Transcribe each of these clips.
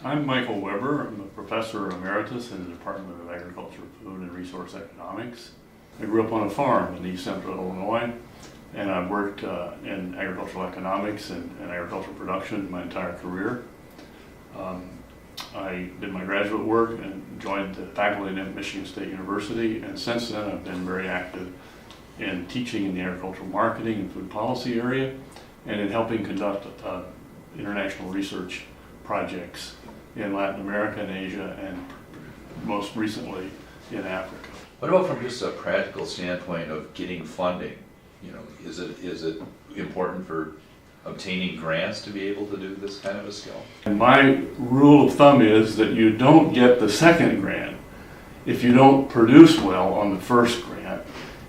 I'm Michael Weber. I'm a professor emeritus in the Department of Agriculture, Food, and Resource Economics. I grew up on a farm in East Central Illinois, and I've worked in agricultural economics and agricultural production my entire career. I did my graduate work and joined the faculty at Michigan State University, and since then I've been very active in teaching in the agricultural marketing and food policy area, and in helping conduct international research projects in Latin America and Asia, and most recently in Africa. What about from just a practical standpoint of getting funding? You know, is it important for obtaining grants to be able to do this kind of a skill? And my rule of thumb is that you don't get the second grant if you don't produce well on the first grant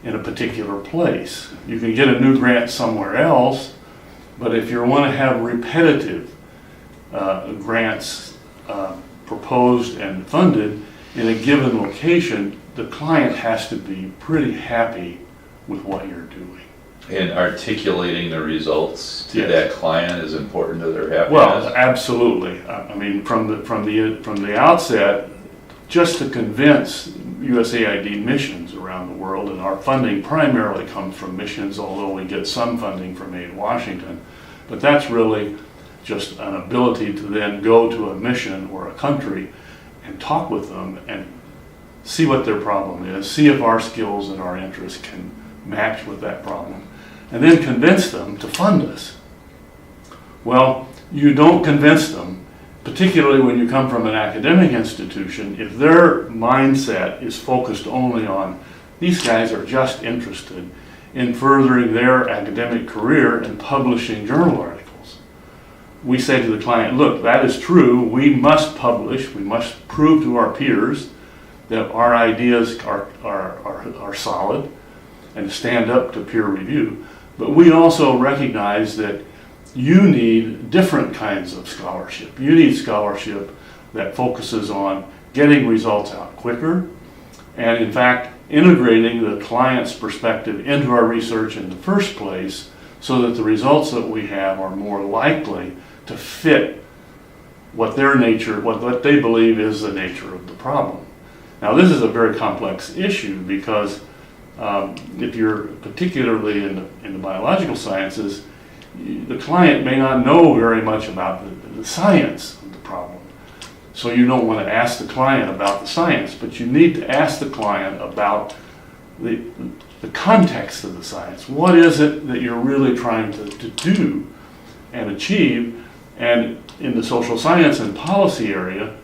in a particular place. You can get a new grant somewhere else, but if you want to have repetitive grants proposed and funded in a given location, the client has to be pretty happy with what you're doing. And articulating the results to Yes. that client is important to their happiness? Well, absolutely. I mean, from the outset, just to convince USAID missions around the world, and our funding primarily comes from missions, although we get some funding from Aid Washington, but that's really just an ability to then go to a mission or a country and talk with them and see what their problem is, see if our skills and our interests can match with that problem, and then convince them to fund us. Well, you don't convince them, particularly when you come from an academic institution, if their mindset is focused only on these guys are just interested in furthering their academic career and publishing journal articles. We say to the client, look, that is true, we must publish, we must prove to our peers that our ideas are solid and stand up to peer review. But we also recognize that you need different kinds of scholarship. You need scholarship that focuses on getting results out quicker and, in fact, integrating the client's perspective into our research in the first place so that the results that we have are more likely to fit what their nature, what they believe is the nature of the problem. Now, this is a very complex issue because if you're particularly in the biological sciences, the client may not know very much about the science of the problem. So you don't want to ask the client about the science, but you need to ask the client about the context of the science. What is it that you're really trying to do and achieve? And in the social science and policy area,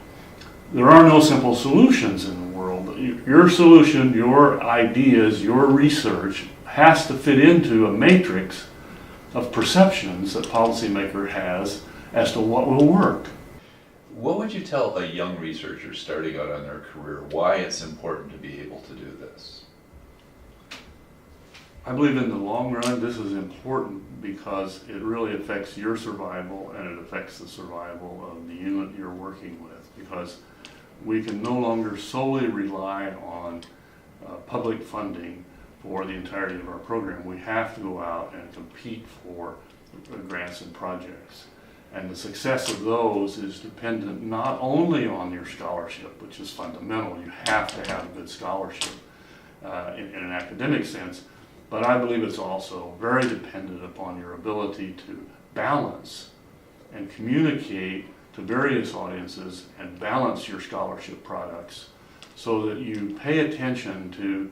there are no simple solutions in the world. Your solution, your ideas, your research has to fit into a matrix of perceptions that policymaker has as to what will work. What would you tell a young researcher starting out on their career why it's important to be able to do this? I believe in the long run this is important because it really affects your survival and it affects the survival of the unit you're working with, because we can no longer solely rely on public funding for the entirety of our program. We have to go out and compete for grants and projects. And the success of those is dependent not only on your scholarship, which is fundamental. You have to have a good scholarship in an academic sense, but I believe it's also very dependent upon your ability to balance and communicate to various audiences and balance your scholarship products so that you pay attention to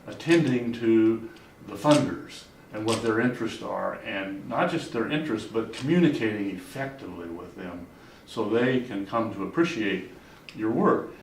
attending to the funders and what their interests are, and not just their interests, but communicating effectively with them so they can come to appreciate your work.